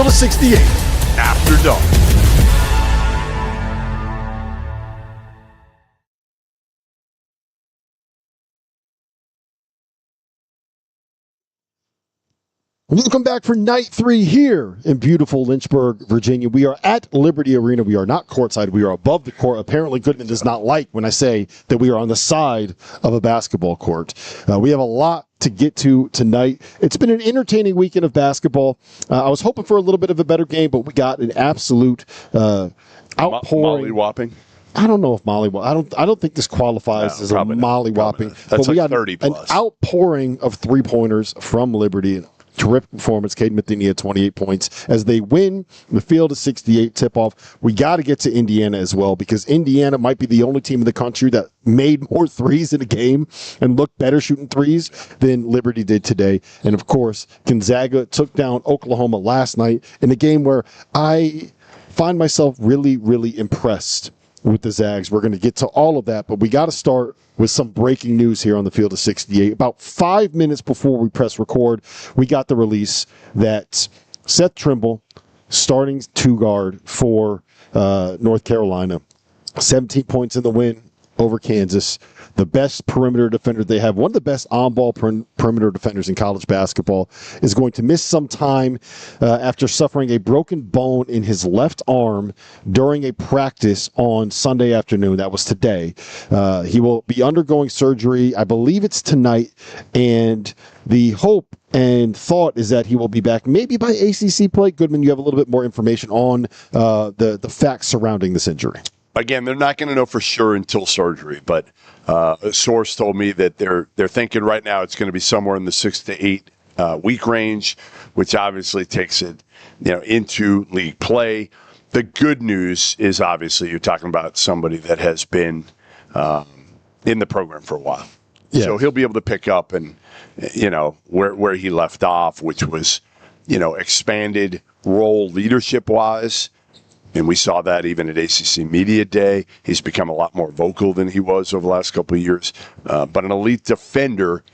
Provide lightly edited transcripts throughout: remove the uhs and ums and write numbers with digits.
Field of 68 after dark. Welcome back for night 3 here in beautiful Lynchburg, Virginia. We are at Liberty Arena. We are not courtside. We are above the court. Apparently, Goodman does not like when I say that we are on the side of a basketball court. We have a lot to get to tonight. It's been an entertaining weekend of basketball. I was hoping for a little bit of a better game, but we got an absolute outpouring. Molly-whopping? I don't know if mollywhopping. I don't think this qualifies as a mollywhopping. That's but we like got 30 plus. An outpouring of three-pointers from Liberty. Terrific performance. Caden Matheny had 28 points as they win the Field of 68 tip-off. We got to get to Indiana as well because Indiana might be the only team in the country that made more threes in a game and looked better shooting threes than Liberty did today. And, of course, Gonzaga took down Oklahoma last night in a game where I find myself really, really impressed with the Zags. We're going to get to all of that, but we got to start with some breaking news here on the Field of 68. About 5 minutes before we press record, we got the release that Seth Trimble, starting two guard for North Carolina, 17 points in the win over Kansas, the best perimeter defender they have, one of the best on-ball perimeter defenders in college basketball, is going to miss some time after suffering a broken bone in his left arm during a practice on Sunday afternoon. That was today. He will be undergoing surgery. I believe it's tonight, and the hope and thought is that he will be back maybe by ACC play. Goodman, you have a little bit more information on the facts surrounding this injury. Again, they're not going to know for sure until surgery, but a source told me that they're thinking right now it's going to be somewhere in the 6 to 8 week range, which obviously takes it, into league play. The good news is obviously you're talking about somebody that has been in the program for a while, so he'll be able to pick up and where he left off, which was expanded role leadership wise. And we saw that even at ACC Media Day. He's become a lot more vocal than he was over the last couple of years. But an elite defender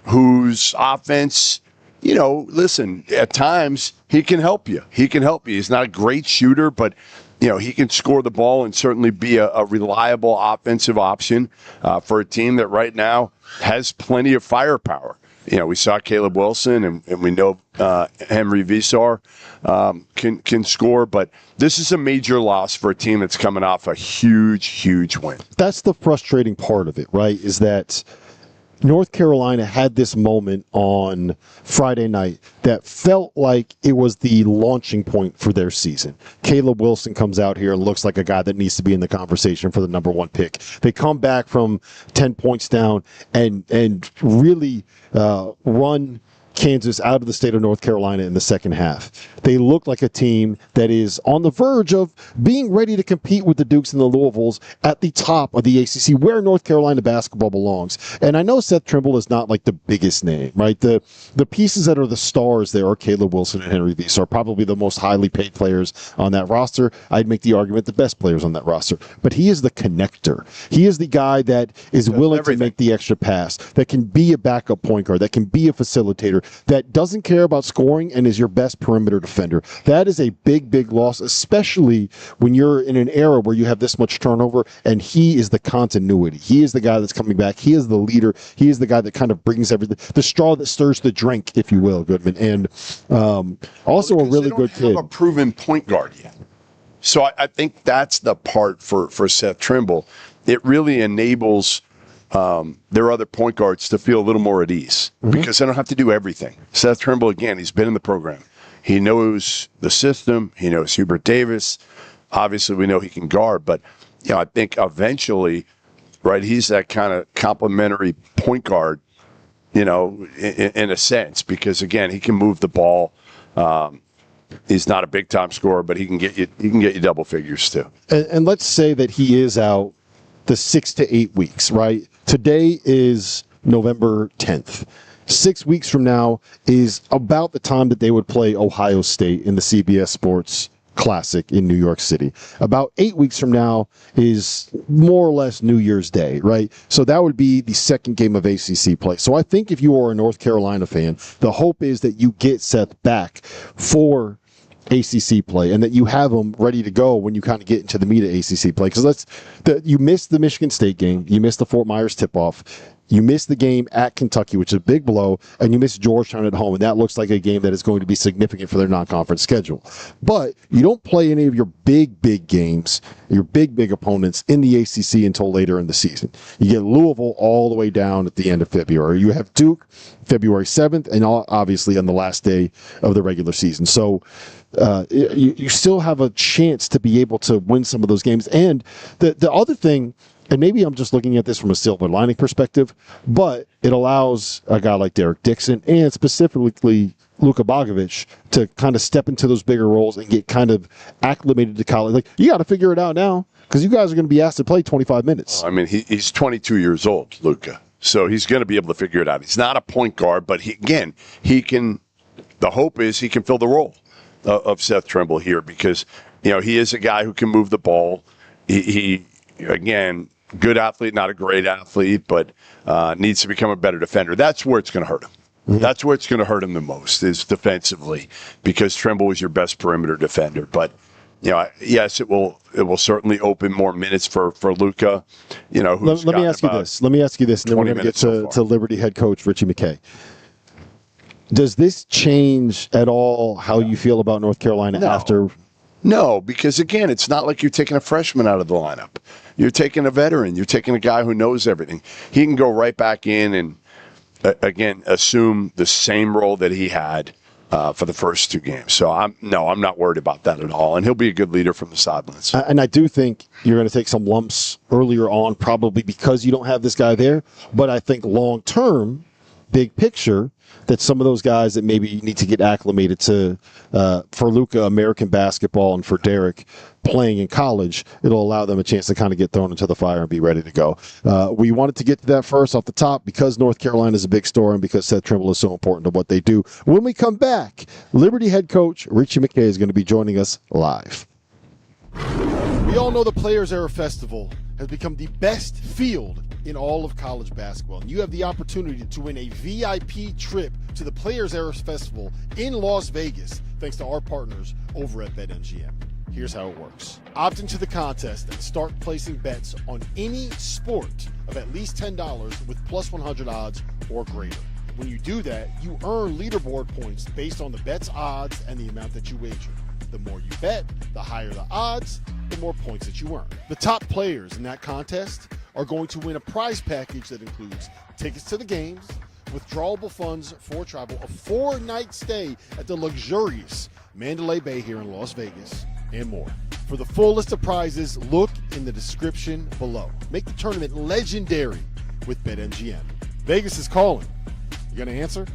whose offense, listen, at times he can help you. He's not a great shooter, but, he can score the ball and certainly be a reliable offensive option for a team that right now has plenty of firepower. We saw Caleb Wilson, and we know Henry Visar can score, but this is a major loss for a team that's coming off a huge, huge win. That's the frustrating part of it, right, is that North Carolina had this moment on Friday night that felt like it was the launching point for their season. Caleb Wilson comes out here and looks like a guy that needs to be in the conversation for the number 1 pick. They come back from 10 points down and really run Kansas out of the state of North Carolina in the second half. They look like a team that is on the verge of being ready to compete with the Dukes and the Louisvilles at the top of the ACC, where North Carolina basketball belongs. And I know Seth Trimble is not like the biggest name, right? The pieces that are the stars there are Caleb Wilson and Henry Visar, are probably the most highly paid players on that roster. I'd make the argument the best players on that roster. But he is the connector. He is the guy that is willing to make the extra pass, that can be a backup point guard, that can be a facilitator, that doesn't care about scoring and is your best perimeter defender. That is a big, big loss, especially when you're in an era where you have this much turnover, and he is the continuity. He is the guy that's coming back. He is the leader. He is the guy that kind of brings everything, the straw that stirs the drink, if you will, Goodman. And also a really good kid. They don't have a proven point guard yet. So I think that's the part for Seth Trimble. It really enables their other point guards to feel a little more at ease because they don't have to do everything. Seth Trimble, again, he's been in the program. He knows the system. He knows Hubert Davis. Obviously, we know he can guard, but I think eventually, right, he's that kind of complimentary point guard, in a sense, because again, he can move the ball. He's not a big time scorer, but he can get you double figures too. And let's say that he is out the 6 to 8 weeks, right? Today is November 10th. 6 weeks from now is about the time that they would play Ohio State in the CBS Sports Classic in New York City. About 8 weeks from now is more or less New Year's Day, right? So that would be the second game of ACC play. So I think if you are a North Carolina fan, the hope is that you get Seth back for ACC play, and that you have them ready to go when you kind of get into the meat of ACC play. Because you missed the Michigan State game, you missed the Fort Myers tip-off, you missed the game at Kentucky, which is a big blow, and you missed Georgetown at home, and that looks like a game that is going to be significant for their non-conference schedule. But you don't play any of your big games, your big opponents in the ACC until later in the season. You get Louisville all the way down at the end of February. You have Duke February 7th, and obviously on the last day of the regular season. So you still have a chance to be able to win some of those games. And the other thing, and maybe I'm just looking at this from a silver lining perspective, but it allows a guy like Derek Dixon and specifically Luka Bogovic to kind of step into those bigger roles and get kind of acclimated to college. Like, you got to figure it out now because you guys are going to be asked to play 25 minutes. I mean, he's 22 years old, Luka. So he's going to be able to figure it out. He's not a point guard, but he can. The hope is he can fill the role of Seth Trimble here because, he is a guy who can move the ball. He again, good athlete, not a great athlete, but needs to become a better defender. That's where it's going to hurt him. Mm-hmm. That's where it's going to hurt him the most is defensively because Trimble is your best perimeter defender. But, yes, it will certainly open more minutes for Luka. Let me ask you this. Let me ask you this, and then we're going to get to Liberty head coach Ritchie McKay. Does this change at all how you feel about North Carolina after? No, because, again, it's not like you're taking a freshman out of the lineup. You're taking a veteran. You're taking a guy who knows everything. He can go right back in and, again, assume the same role that he had for the first two games. So, I'm not worried about that at all. And he'll be a good leader from the sidelines. And I do think you're going to take some lumps earlier on, probably because you don't have this guy there. But I think long-term, big picture, that some of those guys that maybe need to get acclimated to, for Luka, American basketball, and for Derek playing in college, it'll allow them a chance to kind of get thrown into the fire and be ready to go. We wanted to get to that first off the top because North Carolina is a big story and because Seth Trimble is so important to what they do. When we come back, Liberty head coach Ritchie McKay is going to be joining us live. We all know the Players Era Festival has become the best field in all of college basketball. And you have the opportunity to win a VIP trip to the Players Era Festival in Las Vegas, thanks to our partners over at BetMGM. Here's how it works. Opt into the contest and start placing bets on any sport of at least $10 with plus 100 odds or greater. When you do that, you earn leaderboard points based on the bet's odds and the amount that you wager. The more you bet, the higher the odds, the more points that you earn. The top players in that contest are going to win a prize package that includes tickets to the games, withdrawable funds for travel, a 4-night stay at the luxurious Mandalay Bay here in Las Vegas, and more. For the full list of prizes, look in the description below. Make the tournament legendary with BetMGM. Vegas is calling. You gonna answer?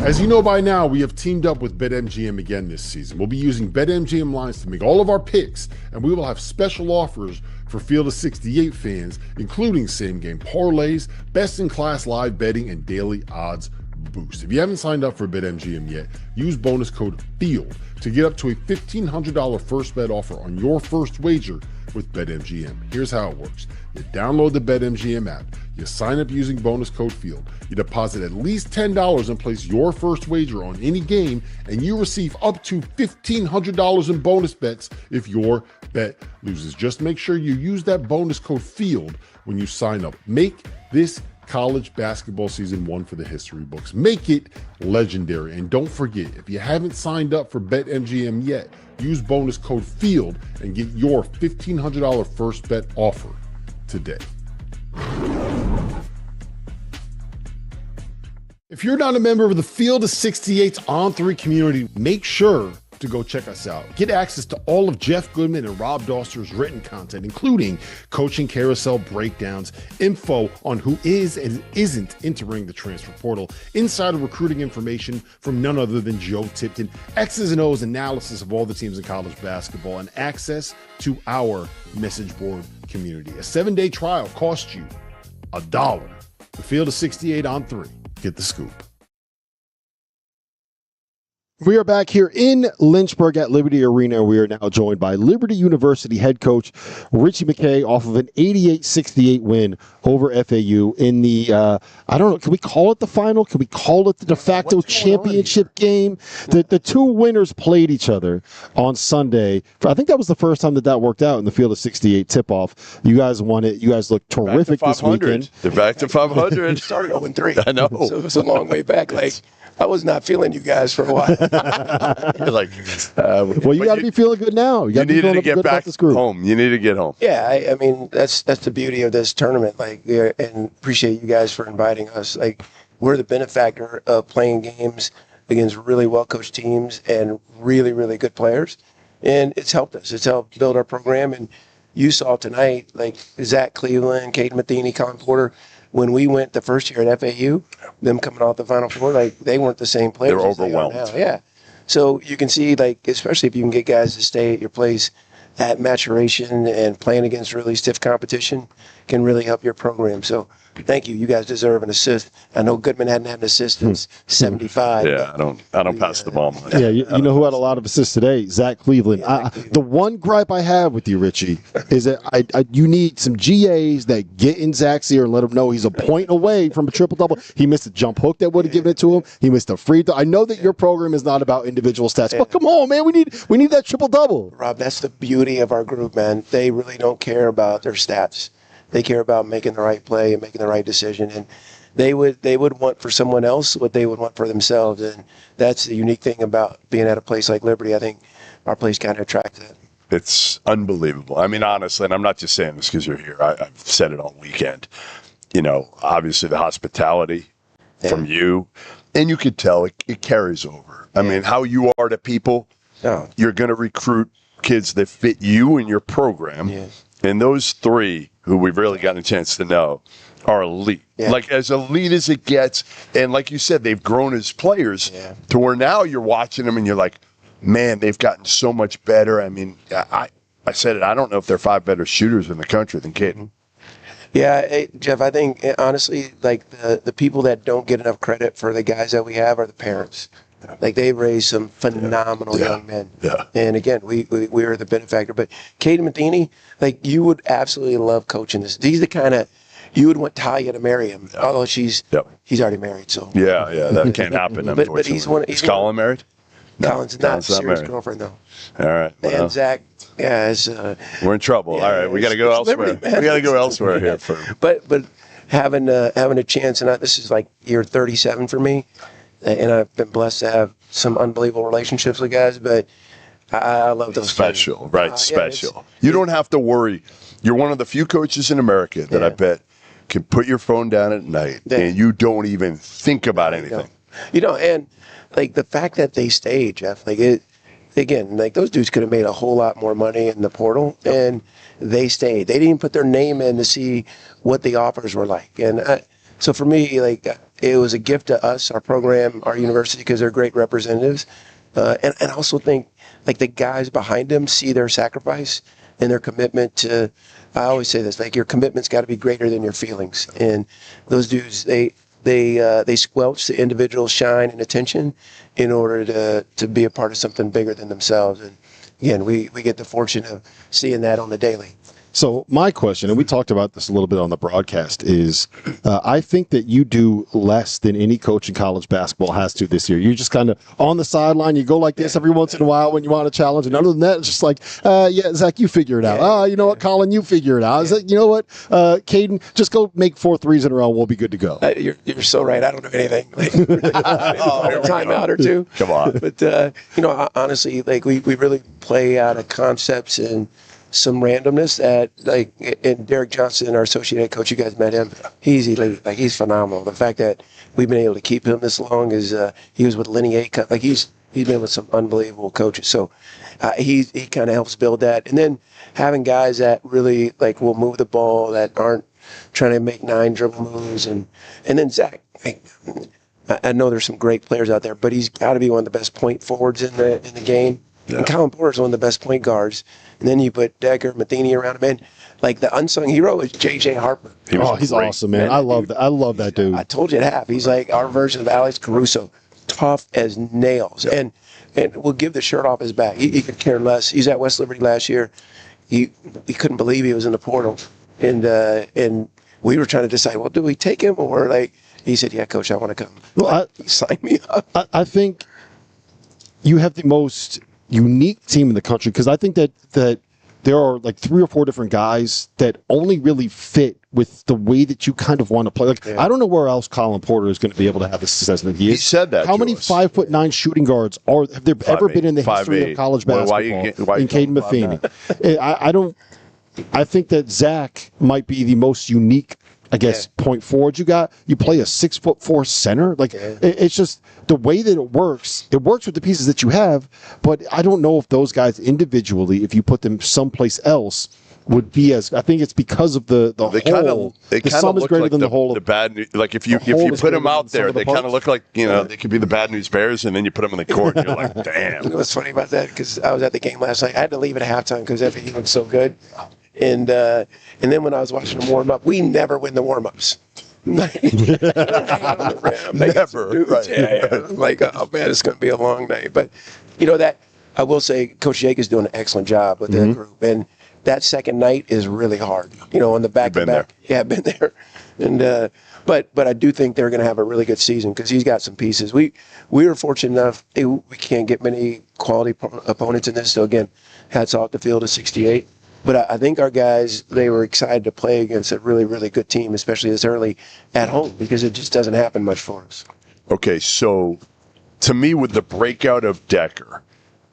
As you know by now, we have teamed up with BetMGM again this season. We'll be using BetMGM lines to make all of our picks, and we will have special offers for Field of 68 fans, including same-game parlays, best-in-class live betting, and daily odds boost. If you haven't signed up for BetMGM yet, use bonus code FIELD to get up to a $1,500 first bet offer on your first wager with BetMGM. Here's how it works. You download the BetMGM app, you sign up using bonus code FIELD, you deposit at least $10 and place your first wager on any game, and you receive up to $1,500 in bonus bets if your bet loses. Just make sure you use that bonus code FIELD when you sign up. Make this college basketball season one for the history books. Make it legendary. And don't forget, if you haven't signed up for BetMGM yet, use bonus code FIELD and get your $1,500 first bet offer today. If you're not a member of the Field of 68's On3 community, make sure to go check us out. Get access to all of Jeff Goodman and Rob Dauster's written content, including coaching carousel breakdowns, info on who is and isn't entering the transfer portal, insider recruiting information from none other than Joe Tipton, X's and O's analysis of all the teams in college basketball, and access to our message board community. A 7-day trial costs you $1. The Field of 68 on 3. Get the scoop. We are back here in Lynchburg at Liberty Arena. We are now joined by Liberty University head coach Ritchie McKay off of an 88-68 win over FAU in the, I don't know, can we call it the final? Can we call it the de facto championship game? The two winners played each other on Sunday. I think that was the first time that worked out in the field of 68 tip-off. You guys won it. You guys looked terrific this weekend. They're back to 500. Started 0-3. I know. So it was a long way back. Like, I was not feeling you guys for a while. Well, you got to be feeling good now. You needed to get back home. You need to get home. Yeah, I mean, that's the beauty of this tournament. Like, and appreciate you guys for inviting us. Like, we're the benefactor of playing games against really well-coached teams and really, really good players. And it's helped us. It's helped build our program. And you saw tonight, like, Zach Cleveland, Caden Matheny, Colin Porter, when we went the first year at FAU, them coming off the Final Four, like, they weren't the same players. They're overwhelmed. As they are now. Yeah. So you can see, like, especially if you can get guys to stay at your place at maturation and playing against really stiff competition can really help your program. So thank you. You guys deserve an assist. I know Goodman hadn't had an assist since 75. Yeah, I don't pass the ball much. Yeah, you know who had a lot of assists today? Zach Cleveland. The one gripe I have with you, Ritchie, is that you need some GAs that get in Zach's ear and let him know he's a point away from a triple-double. He missed a jump hook that would have given it to him. He missed a free throw. I know that your program is not about individual stats, but come on, man. We need that triple-double. Rob, that's the beauty of our group, man. They really don't care about their stats. They care about making the right play and making the right decision. And they would want for someone else what they would want for themselves. And that's the unique thing about being at a place like Liberty. I think our place kind of attracts that. It's unbelievable. I mean, honestly, and I'm not just saying this because you're here. I've said it all weekend. You know, obviously the hospitality from you, and you could tell it carries over. I mean, how you are to people, you're going to recruit kids that fit you and your program. Yeah. And those three who we've really gotten a chance to know are elite. Yeah. Like, as elite as it gets. And like you said, they've grown as players to where now you're watching them and you're like, man, they've gotten so much better. I mean, I said it. I don't know if there are 5 better shooters in the country than Caden. Yeah, Jeff, I think, honestly, like, the people that don't get enough credit for the guys that we have are the parents. Like, they raised some phenomenal young men. Yeah. And again, we are the benefactor. But Caden Matheny, like, you would absolutely love coaching this. He's the kind of, you would want Talia to marry him, although he's already married. So yeah, that can't happen. But he's one. Is Colin married? Colin's not a serious girlfrin though. All right. Well, and Zach, we're in trouble. All right, we got to go elsewhere. We got to go elsewhere here. But having a chance, and this is like year 37 for me. And I've been blessed to have some unbelievable relationships with guys, but I love those special, guys. Right? Special. You don't have to worry. You're one of the few coaches in America that I bet can put your phone down at night and you don't even think about anything. You know, and like the fact that they stayed, Jeff, like again, like those dudes could have made a whole lot more money in the portal, and they stayed. They didn't put their name in to see what the offers were like, and so for me, like, it was a gift to us, our program, our university, because they're great representatives. And I also think, like, the guys behind them see their sacrifice and their commitment to, I always say this, like, your commitment's got to be greater than your feelings. And those dudes, they squelch the individual shine and attention in order to be a part of something bigger than themselves. And again, we get the fortune of seeing that on the daily. So my question, and we talked about this a little bit on the broadcast, is I think that you do less than any coach in college basketball has to this year. You're just kind of on the sideline. You go like this every once in a while when you want a challenge. And other than that, it's just like, Zach, you figure it out. You know what, Colin, you figure it out. You know what, Caden, just go make 4 threes in a row. We'll be good to go. You're so right. I don't know anything. Like, a timeout or two. Come on. But, you know, honestly, like, we really play out of concepts and some randomness that, like, and Derek Johnson, our associate head coach, you guys met him. He's elite. Like, he's phenomenal. The fact that we've been able to keep him this long is he was with Lenny A. Like, he's been with some unbelievable coaches. So he kind of helps build that. And then having guys that really, like, will move the ball, that aren't trying to make 9 dribble moves. And then Zach, like, I know there's some great players out there, but he's got to be one of the best point forwards in the game. Yeah. And Colin Porter's one of the best point guards. And then you put Decker, Matheny around him. And like the unsung hero is J.J. Harper. He's awesome, man. I love that. I love that dude. I told you at half. He's like our version of Alex Caruso. tough as nails, and will give the shirt off his back. He could care less. He's at West Liberty last year. He couldn't believe he was in the portal, and we were trying to decide, well, do we take him or like? He said, "Yeah, coach, I want to come." Well, he signed me up. I think you have the most unique team in the country because I think that there are like 3 or 4 different guys that only really fit with the way that you kind of want to play. Like, I don't know where else Colin Porter is going to be able to have the success that he is. He said that. How many 5'9" shooting guards have there ever been in the history of college basketball? In Caden Matheny, I think that Zach might be the most unique, I guess, point forward you got. You play a 6'4" center. Like it's just the way that it works. It works with the pieces that you have, but I don't know if those guys individually, if you put them someplace else, would be as. I think it's because of the whole. The sum is greater than the whole. The bad news. Like if you put them out there, they kind of look like they could be the Bad News Bears, and then you put them in the court, and you're like, damn. You know what's funny about that? Because I was at the game last night. I had to leave at halftime because he looked so good. And then when I was watching them warm up, we never win the warm ups. Never. Right. Yeah. I'm like, oh man, it's going to be a long night. But that I will say, Coach Jake is doing an excellent job with that group, and that second night is really hard. On the back to back. Yeah, I've been there, and but I do think they're going to have a really good season because he's got some pieces. We were fortunate enough we can't get many quality opponents in this. So again, hats off the field of 68. But I think our guys, they were excited to play against a really, really good team, especially this early at home, because it just doesn't happen much for us. Okay, so to me, with the breakout of Decker,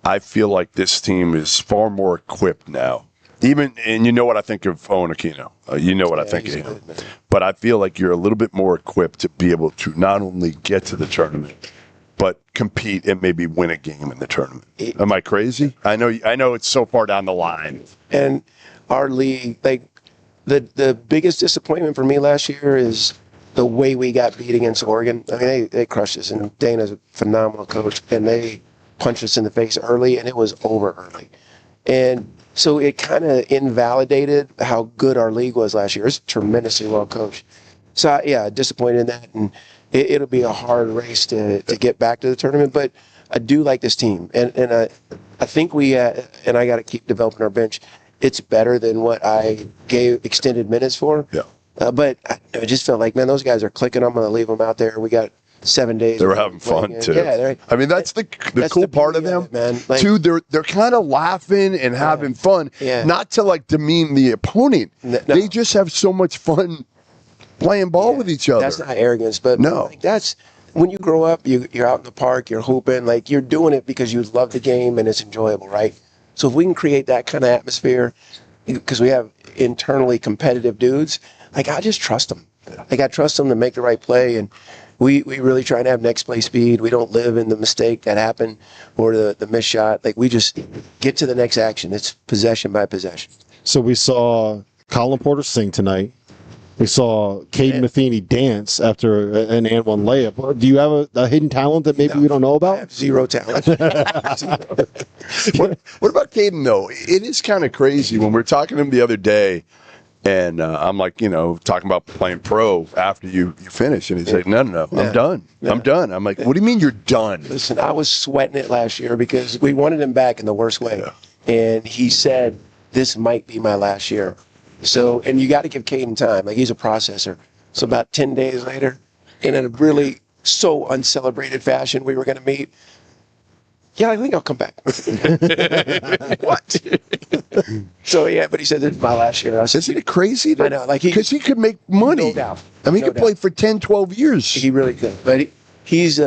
I feel like this team is far more equipped now. And you know what I think of Owen Aquino. You know what I think of him. But I feel like you're a little bit more equipped to be able to not only get to the tournament, but compete and maybe win a game in the tournament. Am I crazy? I know it's so far down the line. And our league, like the biggest disappointment for me last year is the way we got beat against Oregon. I mean, they crushed us, and Dana's a phenomenal coach, and they punched us in the face early, and it was over early. And so it kind of invalidated how good our league was last year. It's tremendously well coached. So, disappointed in that, and it'll be a hard race to get back to the tournament, but I do like this team, and I think and I got to keep developing our bench. It's better than what I gave extended minutes for. Yeah. But I just felt like, man, those guys are clicking. I'm going to leave them out there. We got 7 days. They were having fun too. Yeah, I mean, that's the cool part of them, man. Like, too. They're kind of laughing and having fun, not to like demean the opponent. No. They just have so much fun playing ball with each other. That's not arrogance, but no, like, that's when you grow up. You're out in the park, you're hooping, like you're doing it because you love the game and it's enjoyable, right? So if we can create that kind of atmosphere, because we have internally competitive dudes, like I just trust them. Like I trust them to make the right play, and we really try to have next play speed. We don't live in the mistake that happened or the missed shot. Like we just get to the next action. It's possession by possession. So we saw Colin Porter sing tonight. We saw Caden Matheny dance after an and one layup. Do you have a hidden talent that maybe we don't know about? I have zero talent. What about Caden, though? It is kind of crazy. When we were talking to him the other day, and I'm like, talking about playing pro after you finish. And he's like, no, I'm done. Yeah. I'm done. I'm like, what do you mean you're done? Listen, I was sweating it last year because we wanted him back in the worst way. Yeah. And he said, this might be my last year. So, and you got to give Caden time. Like, he's a processor. So about 10 days later, in a really so uncelebrated fashion, we were going to meet. Yeah, I think I'll come back. What? So, but he said, this is my last year. I said, isn't it crazy? I know. Like because he could make money. No doubt. I mean, he could play for 10, 12 years. He really could. But he's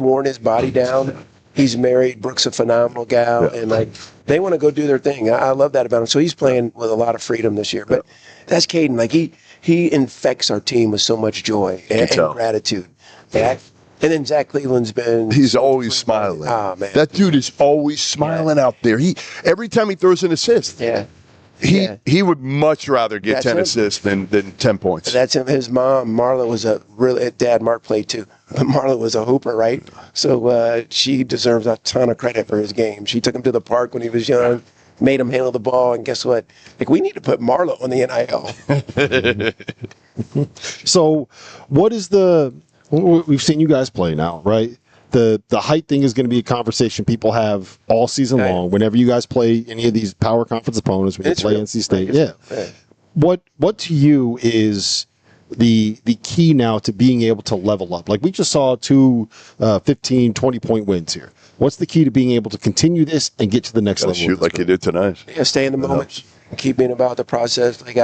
worn his body down. He's married. Brooke's a phenomenal gal. Yeah. And, like, they want to go do their thing. I love that about him. So he's playing with a lot of freedom this year. But that's Caden. Like, he infects our team with so much joy and gratitude. And then Zach Cleveland's been... He's always smiling. Oh, man. That dude is always smiling out there. Every time he throws an assist. Yeah. He would much rather get 10 assists than 10 points. That's him. His mom, Marla, was dad, Mark played too. But Marla was a hooper, right? So she deserves a ton of credit for his game. She took him to the park when he was young, made him handle the ball, and guess what? Like, we need to put Marla on the NIL. So what is we've seen you guys play now, right? the height thing is going to be a conversation people have all season long. Whenever you guys play any of these power conference opponents, when you play NC State, What to you is the key now to being able to level up? Like, we just saw two 15, 20-point wins here. What's the key to being able to continue this and get to the next level? Shoot like you did tonight. Yeah, stay in the moment. Keep being about the process. Like,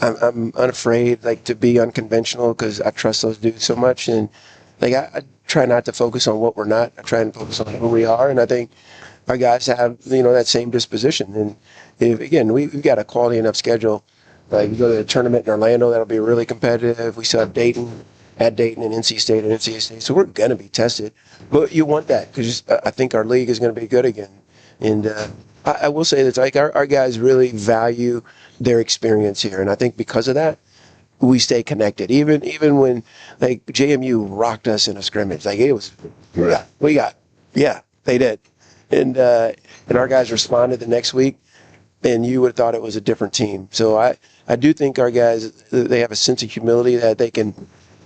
I'm unafraid, like, to be unconventional because I trust those dudes so much. And, like, I try not to focus on what we're not. I try and focus on who we are. And I think our guys have, that same disposition. And, we've got a quality enough schedule. Like, we go to the tournament in Orlando, that'll be really competitive. We still have Dayton and NC State and NC State. So we're going to be tested. But you want that because I think our league is going to be good again. And I will say that, like, our guys really value their experience here. And I think because of that, we stay connected. Even when, like, JMU rocked us in a scrimmage. Like, it was, they did. And our guys responded the next week, and you would have thought it was a different team. So I do think our guys, they have a sense of humility that they can,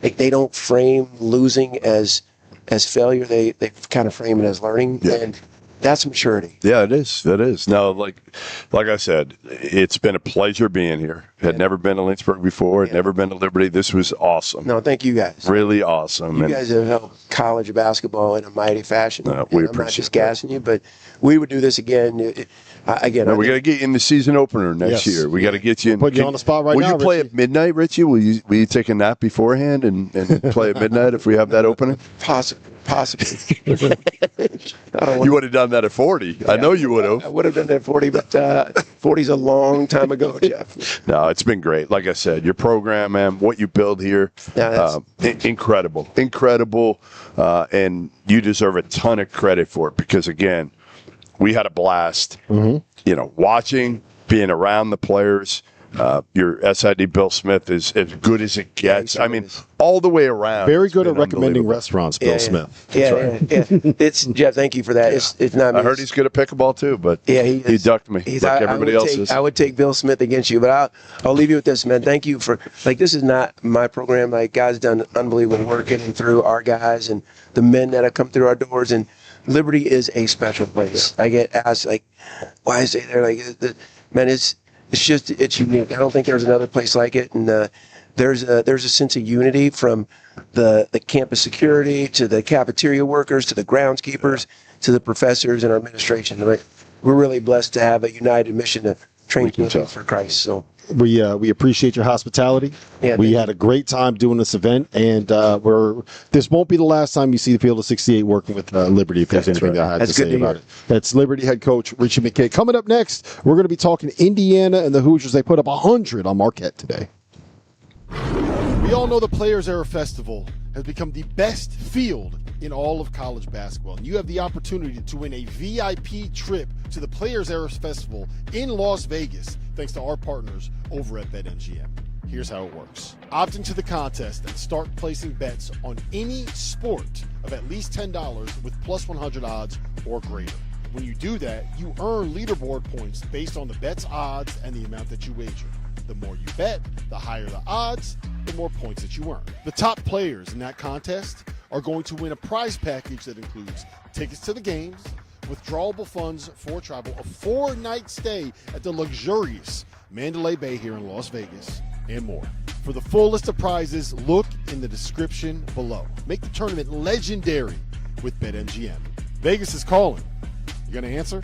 like, they don't frame losing as failure. They kind of frame it as learning. Yeah. And that's maturity. Yeah, it is. It is. Now, like I said, it's been a pleasure being here. Had never been to Lynchburg before. Had never been to Liberty. This was awesome. No, thank you guys. Really awesome. You guys have helped college basketball in a mighty fashion. We appreciate I'm not just gassing you, but we would do this again. We got to get you in the season opener next year. We got to get you in. Put you on the spot right now. Will you play at midnight, Richie? Will you take a nap beforehand and play at midnight if we have that opening? Possibly. You would have done that at 40. Yeah, I know you would have. I would have done that at 40, but 40's a long time ago, Jeff. No, it's been great. Like I said, your program, man, what you build here, incredible. And you deserve a ton of credit for it because, again, we had a blast, watching, being around the players. Your SID Bill Smith is as good as it gets. I mean, all the way around. Very good at recommending restaurants, Bill Smith. Yeah. It's Jeff. Thank you for that. Yeah. It's not. I heard he's good at pickleball too, but he ducked me like everybody else is. I would take Bill Smith against you, but I'll leave you with this, man. Thank you for this is not my program. Like, guys done unbelievable work getting through our guys and the men that have come through our doors, and Liberty is a special place. Yeah. I get asked why I say there, man, it's unique. I don't think there's another place like it, and there's a sense of unity from the campus security to the cafeteria workers to the groundskeepers to the professors and our administration. We're really blessed to have a united mission to train people for Christ. So we appreciate your hospitality. Yeah, we had a great time doing this event, and this won't be the last time you see the Field of 68 working with Liberty. If there's anything that I had to say about it, that's Liberty head coach Ritchie McKay. Coming up next, we're going to be talking Indiana and the Hoosiers. They put up 100 on Marquette today. We all know the Players Era Festival has become the best field in all of college basketball. And you have the opportunity to win a VIP trip to the Players Era Festival in Las Vegas, thanks to our partners over at BetMGM. Here's how it works. Opt into the contest and start placing bets on any sport of at least $10 with plus 100 odds or greater. When you do that, you earn leaderboard points based on the bet's odds and the amount that you wager. The more you bet, the higher the odds, the more points that you earn. The top players in that contest are going to win a prize package that includes tickets to the games, withdrawable funds for travel, a 4-night stay at the luxurious Mandalay Bay here in Las Vegas, and more. For the full list of prizes, look in the description below. Make the tournament legendary with BetMGM. Vegas is calling. You gonna answer?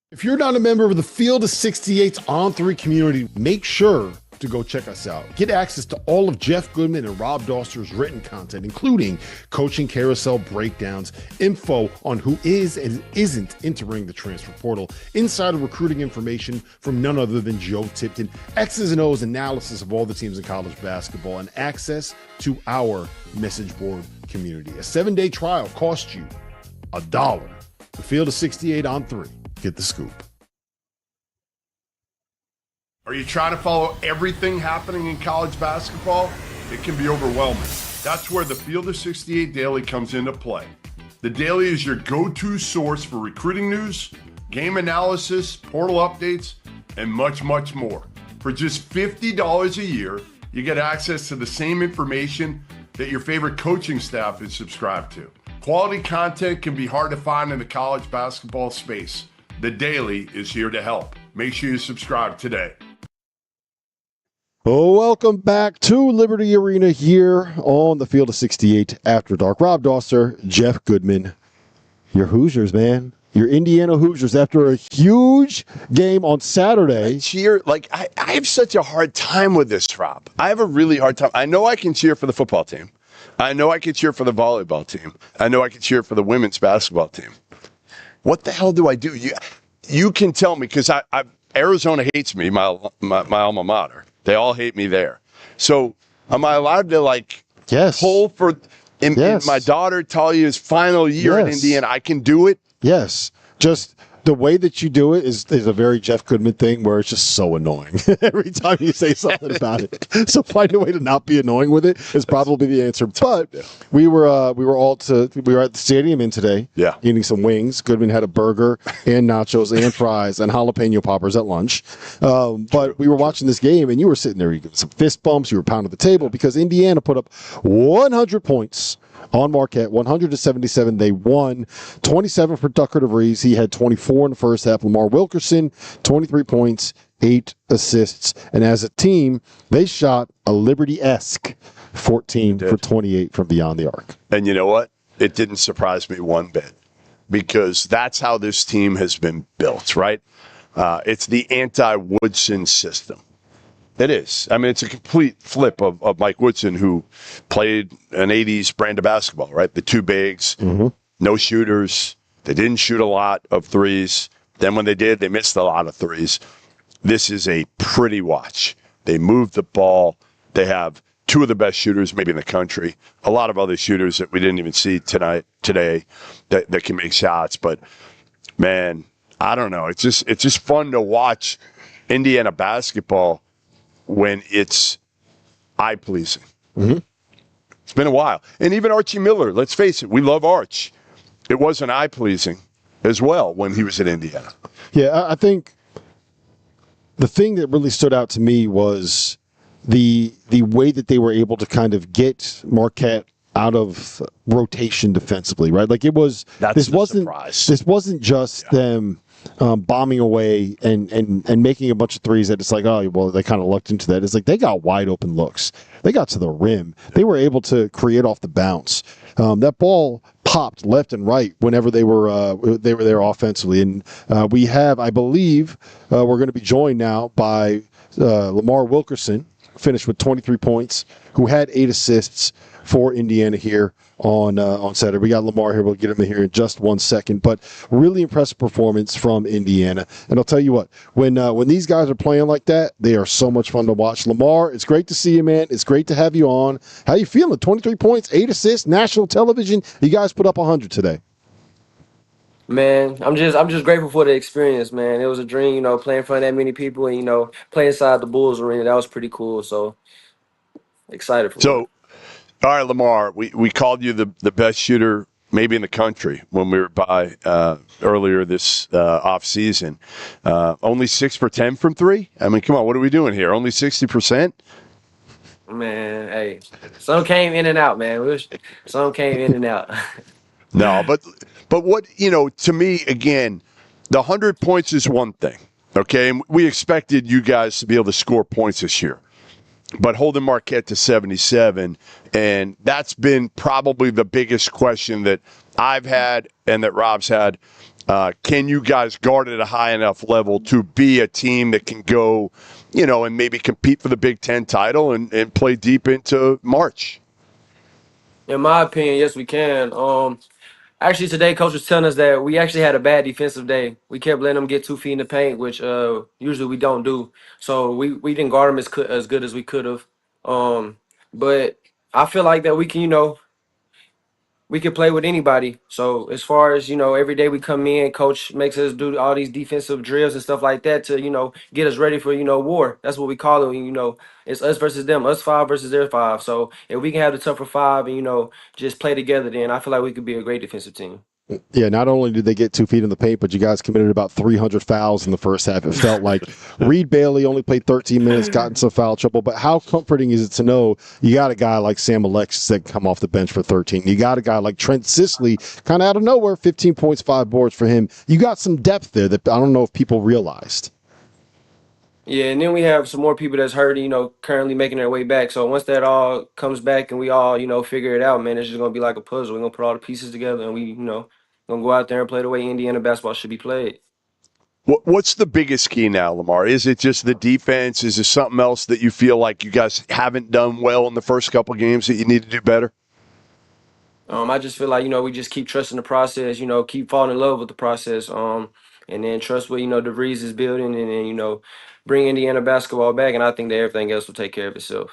If you're not a member of the Field of 68's On3 community, make sure to go check us out. Get access to all of Jeff Goodman and Rob Dauster's written content, including coaching carousel breakdowns, info on who is and isn't entering the transfer portal, insider recruiting information from none other than Joe Tipton, X's and O's analysis of all the teams in college basketball, and access to our message board community. A 7-day trial costs you $1. The Field of 68 On3. Get the scoop. Are you trying to follow everything happening in college basketball? It can be overwhelming. That's where the Field of 68 Daily comes into play. The Daily is your go-to source for recruiting news, game analysis, portal updates, and much, much more. For just $50 a year, you get access to the same information that your favorite coaching staff is subscribed to. Quality content can be hard to find in the college basketball space. The Daily is here to help. Make sure you subscribe today. Welcome back to Liberty Arena here on the Field of 68 After Dark. Rob Dauster, Jeff Goodman, your Hoosiers, man. Your Indiana Hoosiers, after a huge game on Saturday. I have such a hard time with this, Rob. I have a really hard time. I know I can cheer for the football team. I know I can cheer for the volleyball team. I know I can cheer for the women's basketball team. What the hell do I do? You can tell me, because Arizona hates me, my alma mater. They all hate me there. So am I allowed to pull for in my daughter Talia's final year in Indiana? I can do it. Yes. Just the way that you do it is a very Jeff Goodman thing where it's just so annoying every time you say something about it. So find a way to not be annoying with it is probably the answer. But we were at the stadium in today, eating some wings. Goodman had a burger and nachos and fries and jalapeno poppers at lunch. But we were watching this game and you were sitting there, you giving some fist bumps, you were pounding the table because Indiana put up 100 points on Marquette, 100-77. They won. 27 for Tucker DeVries. He had 24 in the first half. Lamar Wilkerson, 23 points, 8 assists. And as a team, they shot a Liberty-esque 14 for 28 from beyond the arc. And you know what? It didn't surprise me one bit, because that's how this team has been built, right? It's the anti-Woodson system. It is. I mean, it's a complete flip of Mike Woodson, who played an 80s brand of basketball, right? The two bigs, no shooters. They didn't shoot a lot of threes. Then when they did, they missed a lot of threes. This is a pretty watch. They move the ball. They have two of the best shooters maybe in the country. A lot of other shooters that we didn't even see today that can make shots. But, man, I don't know. It's just fun to watch Indiana basketball when it's eye-pleasing. It's been a while. And even Archie Miller, let's face it, we love Arch. It wasn't eye-pleasing as well when he was at Indiana. Yeah, I think the thing that really stood out to me was the way that they were able to kind of get Marquette out of rotation defensively, right? Like this wasn't just them bombing away and making a bunch of threes that it's like, oh, well, they kind of lucked into that. It's like they got wide open looks. They got to the rim. They were able to create off the bounce. That ball popped left and right whenever they were there offensively. And we have, I believe, we're going to be joined now by Lamar Wilkerson, finished with 23 points, who had 8 assists for Indiana here on Saturday. We got Lamar here. We'll get him in here in just 1 second. But really impressive performance from Indiana. And I'll tell you what, when these guys are playing like that, they are so much fun to watch. Lamar, it's great to see you, man. It's great to have you on. How you feeling? 23 points, 8 assists, national television. You guys put up 100 today. Man, I'm just grateful for the experience, man. It was a dream, playing in front of that many people and, playing inside the Bulls arena. That was pretty cool. So excited for it. All right, Lamar, we called you the best shooter maybe in the country when we were by earlier this offseason. Only 6 for 10 from 3? I mean, come on, what are we doing here? Only 60%? Man, hey, some came in and out, man. Some came in and out. No, but what, to me, again, the 100 points is one thing, okay? And we expected you guys to be able to score points this year. But holding Marquette to 77, and that's been probably the biggest question that I've had and that Rob's had. Can you guys guard at a high enough level to be a team that can go, and maybe compete for the Big Ten title and play deep into March? In my opinion, yes, we can. Actually, today, Coach was telling us that we actually had a bad defensive day. We kept letting them get 2 feet in the paint, which usually we don't do. So we didn't guard them as good as we could have. But I feel like that we can, we can play with anybody. So as far as, every day we come in, Coach makes us do all these defensive drills and stuff like that to, get us ready for, war. That's what we call it. It's us versus them, us 5 versus their 5. So if we can have the tougher 5 and, just play together, then I feel like we could be a great defensive team. Yeah, not only did they get 2 feet in the paint, but you guys committed about 300 fouls in the first half. It felt like Reed Bailey only played 13 minutes, got in some foul trouble. But how comforting is it to know you got a guy like Sam Alexis that can come off the bench for 13? You got a guy like Trent Sisley, kind of out of nowhere, 15 points, 5 boards for him. You got some depth there that I don't know if people realized. Yeah, and then we have some more people that's hurt, currently making their way back. So once that all comes back and we all, figure it out, man, it's just gonna be like a puzzle. We're gonna put all the pieces together and we, gonna go out there and play the way Indiana basketball should be played. What's the biggest key now, Lamar? Is it just the defense? Is there something else that you feel like you guys haven't done well in the first couple of games that you need to do better? I just feel like, we just keep trusting the process, keep falling in love with the process, and then trust what, DeVries is building and then, bring Indiana basketball back, and I think that everything else will take care of itself.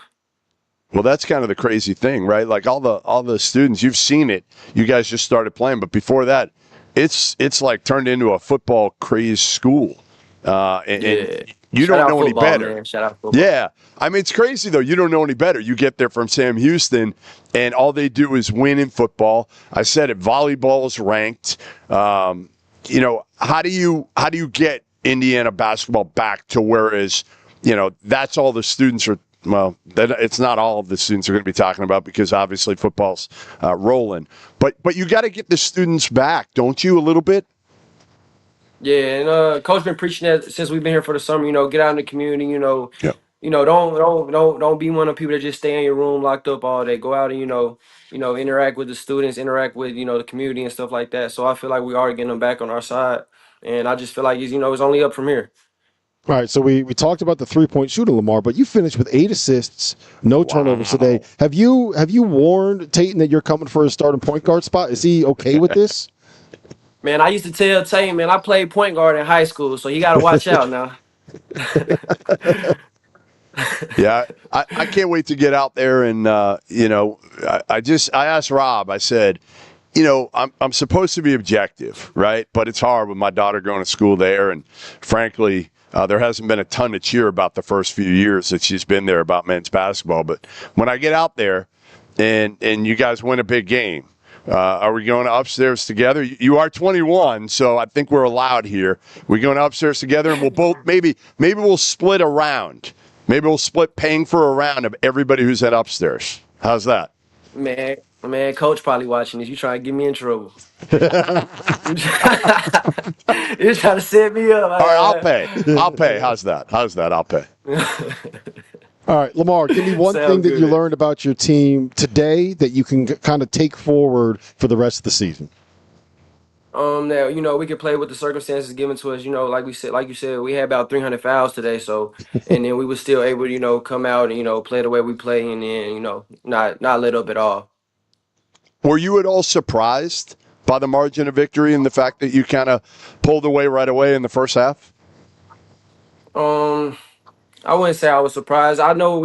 Well, that's kind of the crazy thing, right? Like all the students, you've seen it. You guys just started playing, but before that, it's like turned into a football crazed school, and you don't know any better. Man. Shout out football. Yeah, I mean it's crazy though. You don't know any better. You get there from Sam Houston, and all they do is win in football. I said it. Volleyball is ranked. How do you get Indiana basketball back to whereas that's all the students are. Well, it's not all of the students are going to be talking about because obviously football's rolling. But you got to get the students back, don't you, a little bit? Yeah, and Coach been preaching that since we've been here for the summer. Get out in the community. Yeah. Don't be one of the people that just stay in your room locked up all day. Go out and interact with the students, interact with the community and stuff like that. So I feel like we are getting them back on our side, and I just feel like it's only up from here. All right, so we talked about the 3-point shooting, Lamar, but you finished with 8 assists, no turnovers today. Have you warned Tatum that you're coming for a starting point guard spot? Is he okay with this? Man, I used to tell Tatum, man, I played point guard in high school, so you got to watch out now. Yeah, I can't wait to get out there and I asked Rob. I said, I'm supposed to be objective, right? But it's hard with my daughter going to school there, and frankly. There hasn't been a ton to cheer about the first few years that she's been there about men's basketball. But when I get out there and you guys win a big game, are we going upstairs together? You are 21, so I think we're allowed here. We're going upstairs together, and we'll both maybe we'll split a round. Maybe we'll split paying for a round of everybody who's at upstairs. How's that? Man, Coach probably watching this. You trying to get me in trouble. You're trying to set me up. All right, I'll pay. How's that? I'll pay. All right, Lamar, give me one thing that you learned about your team today that you can kind of take forward for the rest of the season. That we can play with the circumstances given to us. Like you said, we had about 300 fouls today. So, and then we were still able to, come out and play the way we play, and then not let up at all. Were you at all surprised by the margin of victory and the fact that you kind of pulled away right away in the first half? I wouldn't say I was surprised. I know